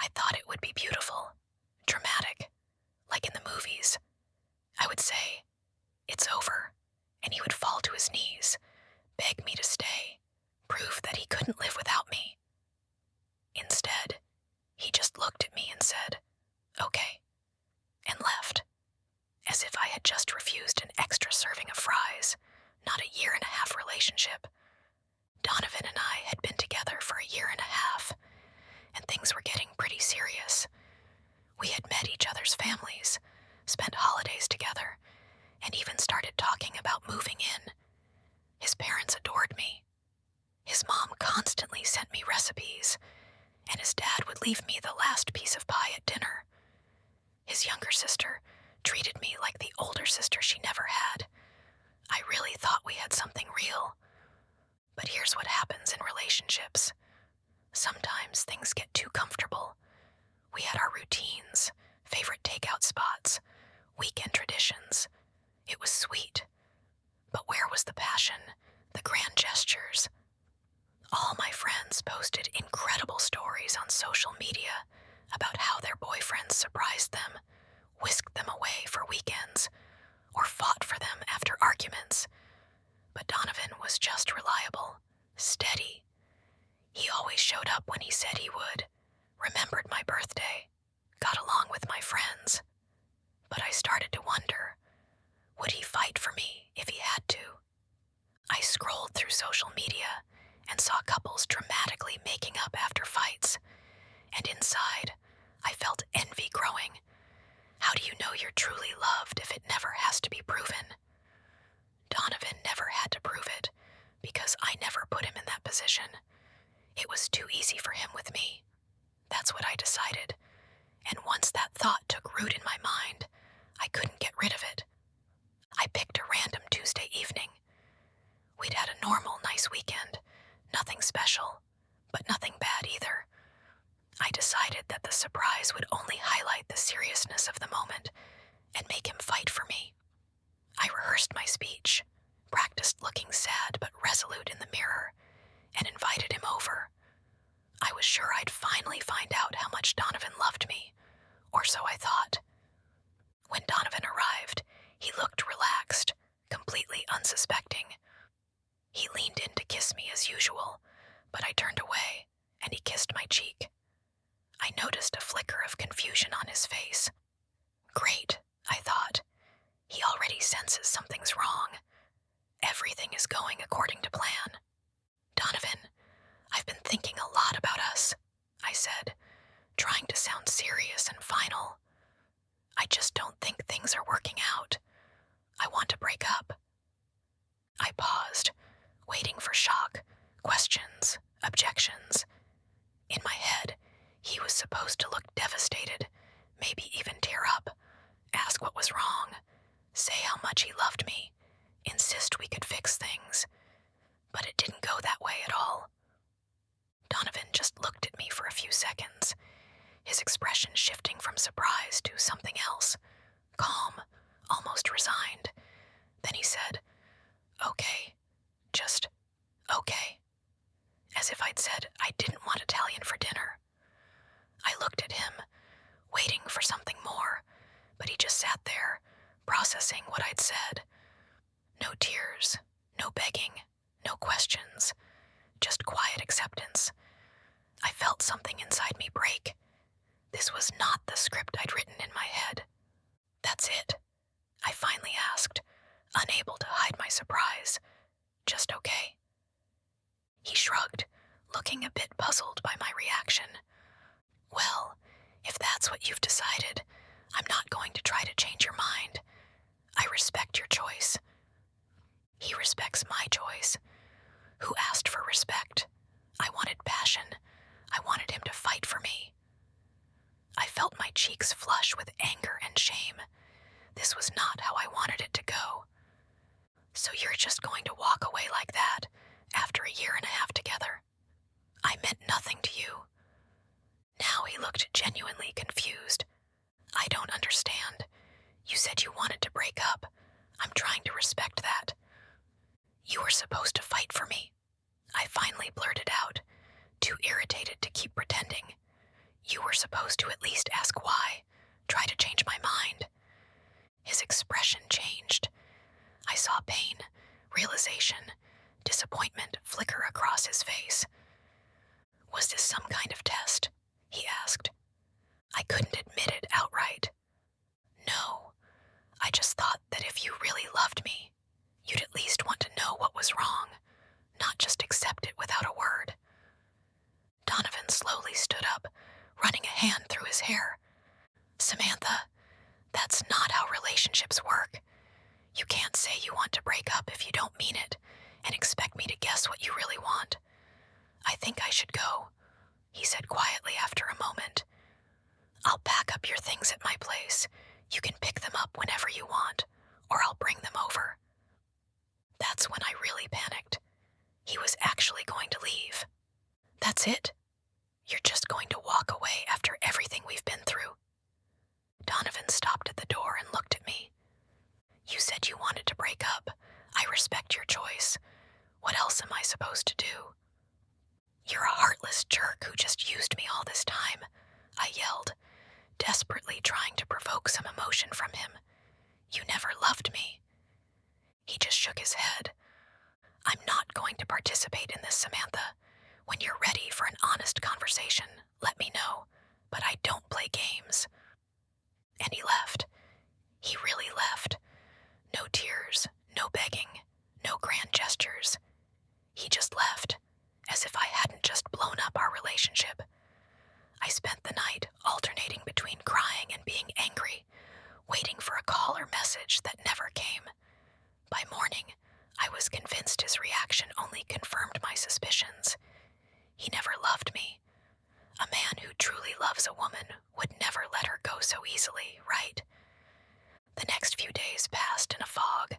I thought it would be beautiful, dramatic, like in the movies. I would say, "It's over," and he would fall to his knees, beg me to stay, prove that he couldn't live without me. Instead, he just looked at me and said, "Okay," and left, as if I had just refused an extra serving of fries, not a year-and-a-half relationship. Donovan and I had been together for a year and a half, and things were getting pretty serious. We had met each other's families, spent holidays together, and even started talking about moving in. His parents adored me. His mom constantly sent me recipes, and his dad would leave me the last piece of pie at dinner. His younger sister treated me like the older sister she never had. I really thought we had something real. But here's what happens in relationships. Sometimes things get too comfortable. We had our routines, favorite takeout spots, weekend traditions. It was sweet. But where was the passion, the grand gestures? All my friends posted incredible stories on social media about how their boyfriends surprised them, whisked them away for weekends, or fought for them after arguments. But Donovan was just reliable, steady. He always showed up when he said he would, remembered my birthday, got along with my friends. But I started to wonder, would he fight for me if he had to? I scrolled through social media and saw couples dramatically making up after fights, and inside, I felt envy growing. How do you know you're truly loved if it never has to be proven? Donovan never had to prove it, because I never put him in that position. It was too easy for him with me. That's what I decided, and once that thought took root in my mind, I couldn't get rid of it. I picked a random Tuesday evening. We'd had a normal, nice weekend, nothing special, but nothing bad either. I decided that the surprise would only highlight the seriousness of the moment and make him fight for me. I rehearsed my speech, practiced looking sad but resolute in the mirror, and invited him over. I was sure I'd finally find out how much Donovan loved me, or so I thought. When Donovan arrived, he looked relaxed, completely unsuspecting. He leaned in to kiss me as usual, but I turned away, and he kissed my cheek. I noticed a flicker of confusion on his face. Great, I thought. He already senses something's wrong. Everything is going according to plan. "Donovan, I've been thinking a lot about us," I said, trying to sound serious and final. "I just don't think things are working out. I want to break up." I paused, waiting for shock, questions, objections. In my head, he was supposed to look devastated, maybe even tear up, ask what was wrong, say how much he loved me, insist we could fix things. But it didn't go that way at all. Donovan just looked at me for a few seconds, his expression shifting from surprise to something else, calm, almost resigned. Then he said, "Okay, just okay," as if I'd said I didn't want Italian for dinner. I looked at him, waiting for something more, but he just sat there, processing what I'd said. No tears, no begging, no questions, just quiet acceptance. I felt something inside me break. This was not the script I'd written in my head. "That's it," I finally asked, unable to hide my surprise. "Just okay?" He shrugged, looking a bit puzzled by my reaction. "Well, if that's what you've decided, I'm not going to try to change your mind. I respect your choice." He respects my choice. Who asked for respect? I wanted passion. I wanted him to fight for me. I felt my cheeks flush with anger and shame. This was not how I wanted it to go. "So you're just going to walk away like that, after a year and a half together? I meant nothing to you." Now he looked genuinely confused. "I don't understand. You said you wanted to break up. I'm trying to respect that." "You were supposed to fight for me," I finally blurted out, too irritated to keep pretending. You were supposed to at least ask why, try to change my mind. His expression changed. I saw pain, realization, disappointment flicker across his face. Was this some kind of test? He asked. I couldn't admit it outright. No, I just thought that if you really loved me, you'd at least want to know what was wrong, not just accept it without a word. Donovan slowly stood up, running a hand through his hair. Samantha, that's not how relationships work. You can't say you want to break up if you don't mean it and expect me to guess what you really want. I think I should go, he said quietly after a moment. I'll pack up your things at my place. You can pick them up whenever you want, or I'll bring them over. That's when I really panicked. He was actually going to leave. That's it? You're just going to walk away after everything we've been through? Donovan stopped at the door and looked at me. You said you wanted to break up. I respect your choice. What else am I supposed to do? You're a heartless jerk who just used me all this time, I yelled, desperately trying to provoke some emotion from him. You never loved me. He just shook his head. I'm not going to participate in this, Samantha. When you're ready for an honest conversation, let me know, but I don't play games. And he left. He really left. No tears, no begging, no grand gestures. He just left, as if I hadn't just blown up our relationship. I spent the night alternating between crying and being angry, waiting for a call or message that never came. By morning, I was convinced his reaction only confirmed my suspicions. He never loved me. A man who truly loves a woman would never let her go so easily, right? The next few days passed in a fog.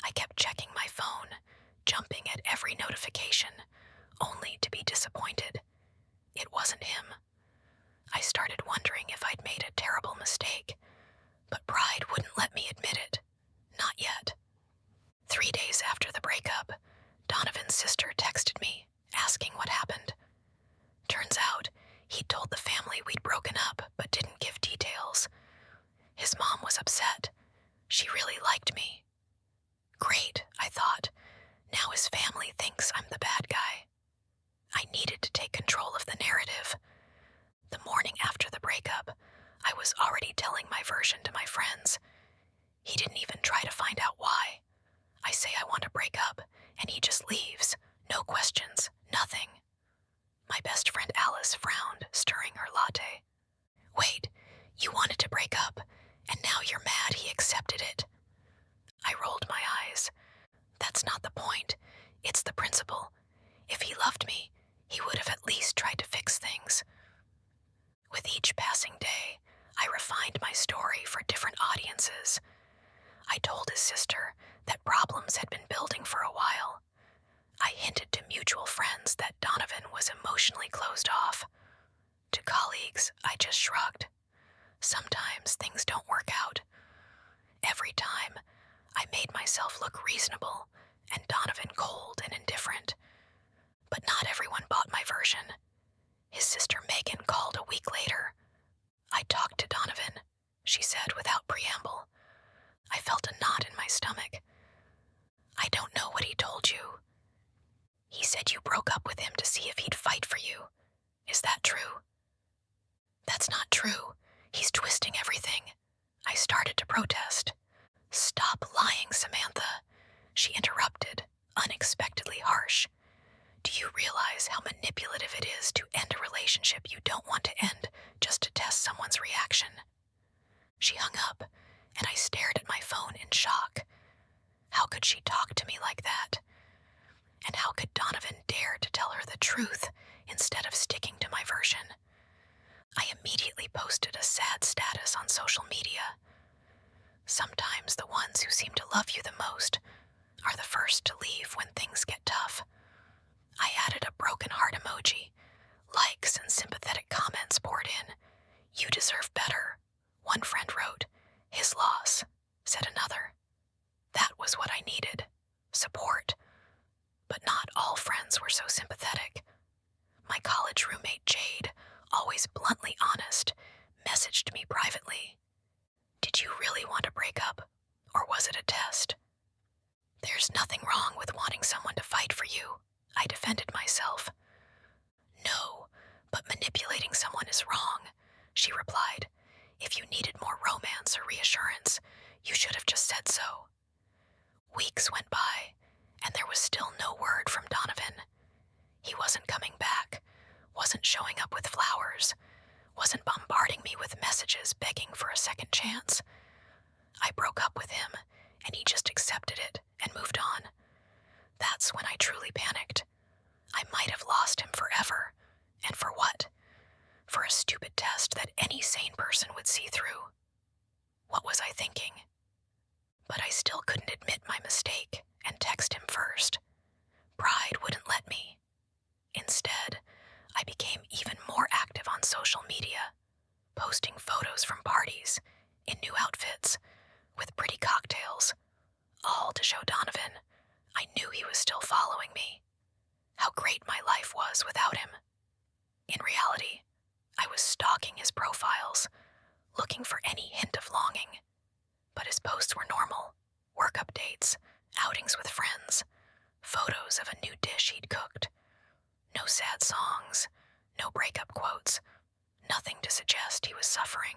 I kept checking my phone, jumping at every notification, only to be disappointed. It wasn't him. I started wondering if I'd made a terrible mistake, but pride wouldn't let me admit it. Not yet. 3 days after the breakup, Donovan's sister texted me, asking what happened. Turns out, he'd told the family we'd broken up, but didn't give details. His mom was upset. She really liked me. Great, I thought. Now his family thinks I'm the bad guy. I needed to take control of the narrative. The morning after the breakup, I was already telling my version to my friends. He didn't even try to find out why. I say I want to break up, and he just leaves. No questions, nothing. My best friend Alice frowned, stirring her latte. Wait, you wanted to break up, and now you're mad he accepted it. I rolled my eyes. That's not the point. It's the principle. If he loved me, he would have at least tried to fix things. With each passing day, I refined my story for different audiences. I told his sister that problems had been building for a while. I hinted to mutual friends that Donovan was emotionally closed off. To colleagues, I just shrugged. Sometimes things don't work out. Every time, I made myself look reasonable and Donovan cold and indifferent. But not everyone bought my version. His sister Megan called a week later. I talked to Donovan, she said without preamble. I felt a knot in my stomach. I don't know what he told you. He said you broke up with him to see if he'd fight for you. Is that true? That's not true. He's twisting everything. I started to protest. Stop lying, Samantha, she interrupted, unexpectedly harsh. Do you realize how manipulative it is to end a relationship you don't want to end just to test someone's reaction? She hung up, and I stared at my phone in shock. How could she talk to me like that? And how could Donovan dare to tell her the truth instead of sticking to my version? I immediately posted a sad status on social media. Sometimes the ones who seem to love you the most are the first to leave when things get tough. I added a broken heart emoji. Likes and sympathetic comments poured in. You deserve better, one friend wrote. His loss, said another. That was what I needed. Support. But not all friends were so sympathetic. My college roommate Jade, always bluntly There's nothing wrong with wanting someone to fight for you, I defended myself. No, but manipulating someone is wrong, she replied. If you needed more romance or reassurance, you should have just said so. Weeks went by, and there was still no word from Donovan. He wasn't coming back, wasn't showing up with flowers, wasn't bombarding me with messages begging for a second chance. I broke up with him, and he just accepted it and moved on. That's when I truly panicked. I might have lost him forever. And for what? For a stupid test that any sane person would see through. What was I thinking? But I still couldn't admit my mistake and text him first. Pride wouldn't let me. Instead, I became even more active on social media, posting photos from parties, in new outfits, with pretty cocktails, all to show Donovan I knew he was still following me, how great my life was without him. In reality, I was stalking his profiles, looking for any hint of longing. But his posts were normal: work updates, outings with friends, photos of a new dish he'd cooked. No sad songs, no breakup quotes, nothing to suggest he was suffering.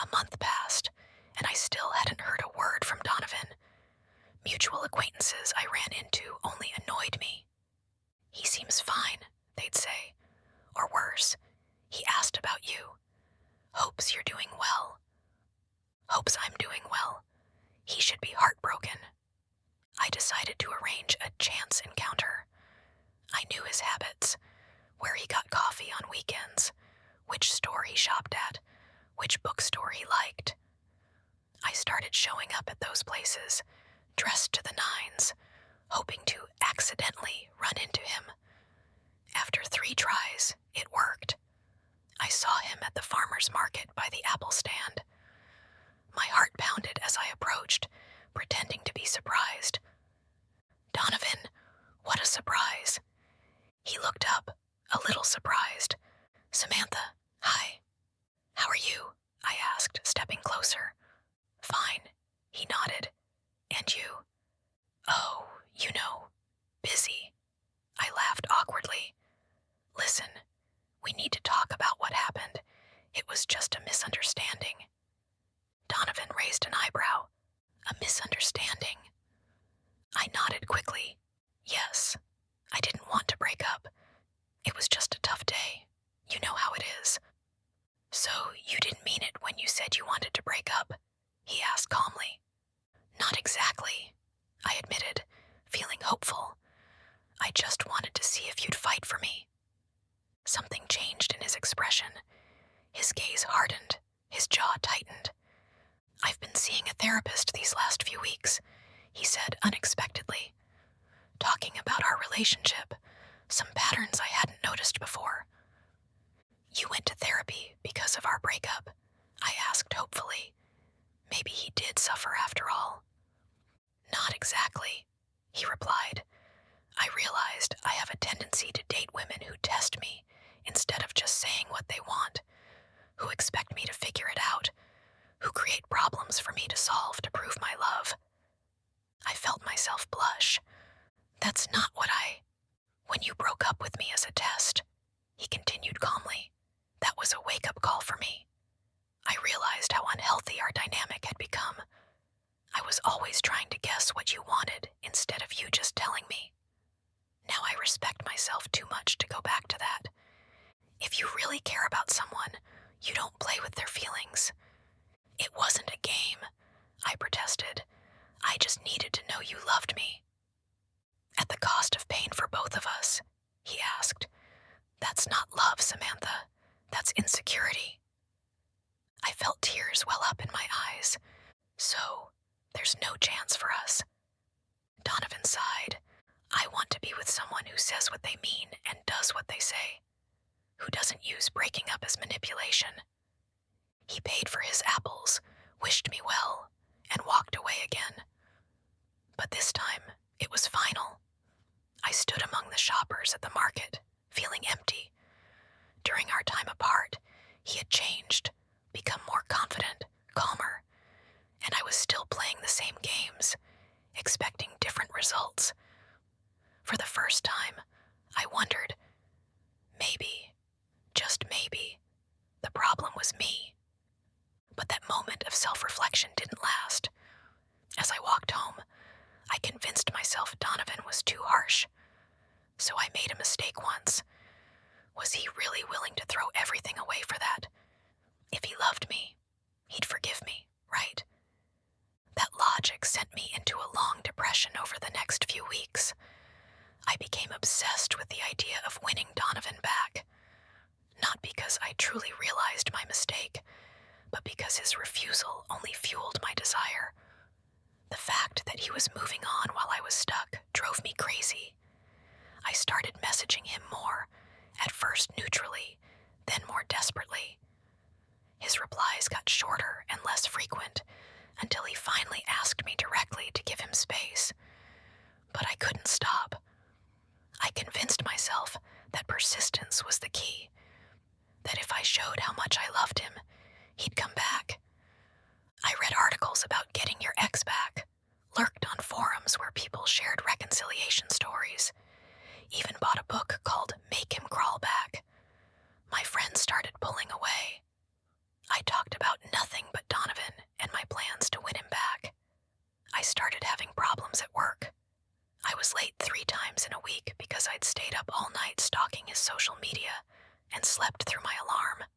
A month passed, and I still hadn't heard a word from Donovan. Mutual acquaintances I ran into only annoyed me. He seems fine, they'd say. Or worse, he asked about you. Hopes you're doing well. Hopes I'm doing well. He should be heartbroken. I decided to arrange a chance encounter. I knew his habits, where he got coffee on weekends, which store he shopped at, which bookstore he liked. I started showing up at those places, dressed to the nines, hoping to accidentally run into him. After 3 tries, it worked. I saw him at the farmer's market by the apple stand. My heart pounded as I approached, pretending to be surprised. Donovan, what a surprise. He looked up, a little surprised. Samantha, hi. How are you? I asked, stepping closer. Fine, he nodded. And you? Oh, busy. I laughed awkwardly. Listen, we need to talk about what happened. It was just a misunderstanding. Donovan raised an eyebrow. A misunderstanding? I nodded quickly. Yes, I didn't want to break up. It was just a tough day. You know how it is. So you didn't mean it when you said you wanted to break up? He asked calmly. Not exactly, I admitted, feeling hopeful. I just wanted to see if you'd fight for me. Something changed in his expression. His gaze hardened, his jaw tightened. I've been seeing a therapist these last few weeks, he said unexpectedly. Talking about our relationship, some patterns I hadn't noticed before. You went to therapy because of our breakup? I asked hopefully. Maybe he did suffer after all. Not exactly, he replied. I realized I have a tendency to date women who test me instead of just saying what they want, who expect me to figure it out, who create problems for me to solve to prove my love. I felt myself blush. That's not what When you broke up with me as a test, he continued calmly, that was a wake-up call for me. I realized how unhealthy our dynamic had become. I was always trying to guess what you wanted instead of you just telling me. Now I respect myself too much to go back to that. If you really care about someone, you don't play with their feelings. It wasn't a game, I protested. I just needed to know you loved me. At the cost of pain for both of us, he asked. That's not love, Samantha. That's insecurity. I felt tears well up in my eyes. So, there's no chance for us. Donovan sighed. I want to be with someone who says what they mean and does what they say, who doesn't use breaking up as manipulation. He paid for his apples, wished me well, and walked away again. But this time, it was final. I stood among the shoppers at the market, feeling empty. During our time apart, he had changed, become more confident, calmer, and I was still playing the same games, expecting different results. For the first time, I wondered, maybe, just maybe, the problem was me. But that moment of self-reflection didn't last. As I walked home, I convinced myself Donovan was too harsh. So I made a mistake once. Was he really willing to throw everything away for that? If he loved me, he'd forgive me, right? That logic sent me into a long depression over the next few weeks. I became obsessed with the idea of winning Donovan back. Not because I truly realized my mistake, but because his refusal only fueled my desire. The fact that he was moving on while I was stuck drove me crazy. I started messaging him more, at first neutrally, then more desperately. His replies got shorter and less frequent, until he finally asked me directly to give him space. But I couldn't stop. I convinced myself that persistence was the key, that if I showed how much I loved him, he'd come back. I read articles about getting your ex back, lurked on forums where people shared reconciliation stories, even bought a book called Make Him Crawl Back. My friends started pulling away. I talked about nothing but Donovan and my plans to win him back. I started having problems at work. I was late 3 times in a week because I'd stayed up all night stalking his social media and slept through my alarm.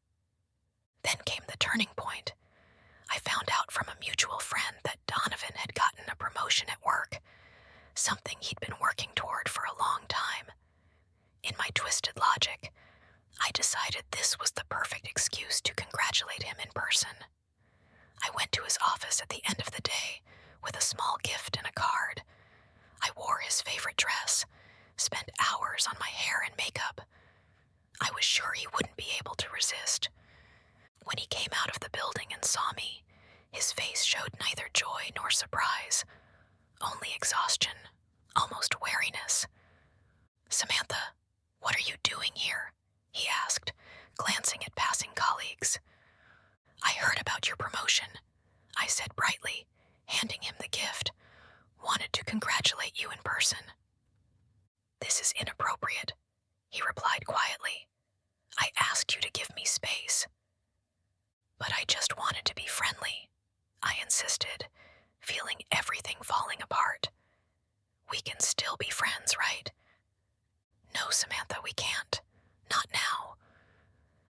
Then came the turning point. I found out from a mutual friend that Donovan had gotten a promotion at work, something he'd been working toward for a long time. In my twisted logic, I decided this was the perfect excuse to congratulate him in person. I went to his office at the end of the day with a small gift and a card. I wore his favorite dress, spent hours on my hair and makeup. I was sure he wouldn't be able to resist. When he came out of the building and saw me, his face showed neither joy nor surprise, only exhaustion, almost wariness. "Samantha, what are you doing here?" he asked, glancing at passing colleagues. "I heard about your promotion," I said brightly, handing him the gift. "Wanted to congratulate you in person." "This is inappropriate," he replied quietly. "I asked you to give me space." "But I just wanted to be friendly," I insisted, feeling everything falling apart. "We can still be friends, right?" "No, Samantha, we can't. Not now."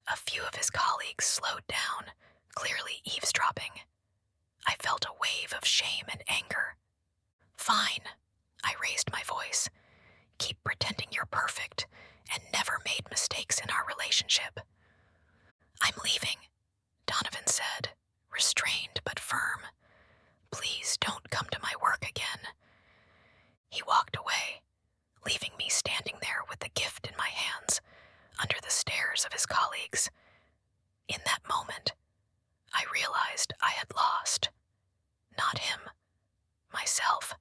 A few of his colleagues slowed down, clearly eavesdropping. I felt a wave of shame and anger. "Fine," I raised my voice. "Keep pretending you're perfect and never made mistakes in our relationship." "I'm leaving," Donovan said, restrained but firm. "Please don't come to my work again." He walked away, leaving me standing there with the gift in my hands, under the stares of his colleagues. In that moment, I realized I had lost. Not him, myself.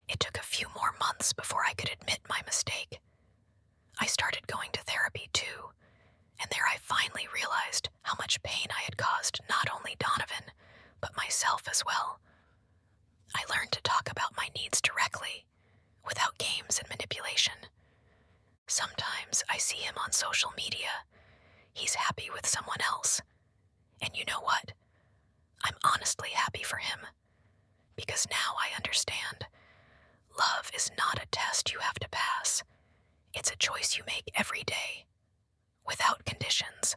It took a few more months before I could admit my mistake. I started going to therapy too, and there I finally realized how much pain I had caused not only Donovan, but myself as well. I learned to talk about my needs directly, without games and manipulation. Sometimes I see him on social media. He's happy with someone else. And you know what? I'm honestly happy for him. Because now I understand. Love is not a test you have to pass. It's a choice you make every day, without conditions.